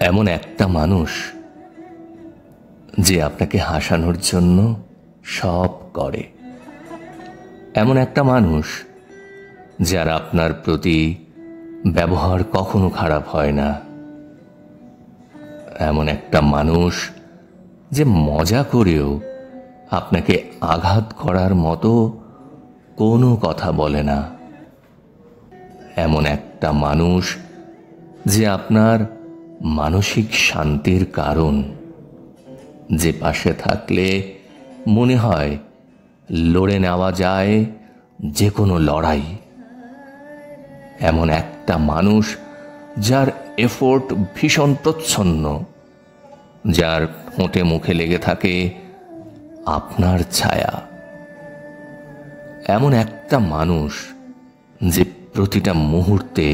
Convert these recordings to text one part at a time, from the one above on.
এমন একটা মানুষ যে আপনাকে হাসানোর জন্য সব করে, এমন একটা মানুষ যার আপনার প্রতি ব্যবহার কখনো খারাপ হয় না, এমন একটা মানুষ যে মজা করেও আপনাকে আঘাত করার মতো কোনো কথা বলে না, এমন একটা মানুষ যে আপনার মানসিক শান্তির কারণ, যে পাশে থাকলে মনে হয় লড়ে নেওয়া যায় যে কোনো লড়াই, এমন একটা মানুষ যার এফোর্ট ভীষণ প্রচ্ছন্ন, যার ঠোঁটে মুখে লেগে থাকে আপনার ছায়া, এমন একটা মানুষ যে প্রতিটা মুহূর্তে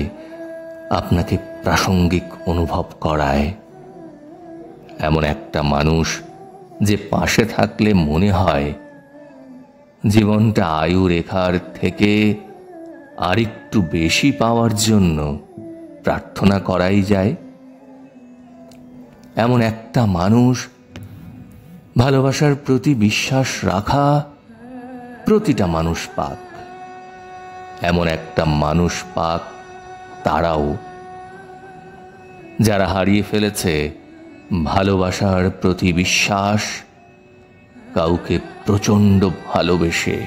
আপনাকে প্রাসঙ্গিক অনুভব করায়, এমন একটা মানুষ যে পাশে থাকলে মনে হয় জীবনটা আয়ু রেখার থেকে আরেকটু বেশি পাওয়ার জন্য প্রার্থনা করাই যায়, এমন একটা মানুষ ভালোবাসার প্রতি বিশ্বাস রাখা প্রতিটা মানুষ পাক, এমন একটা মানুষ পাক তারাও যারা হারিয়ে ফেলেছে ভালোবাসার প্রতি বিশ্বাস, কাউকে প্রচণ্ড ভালোবেসে।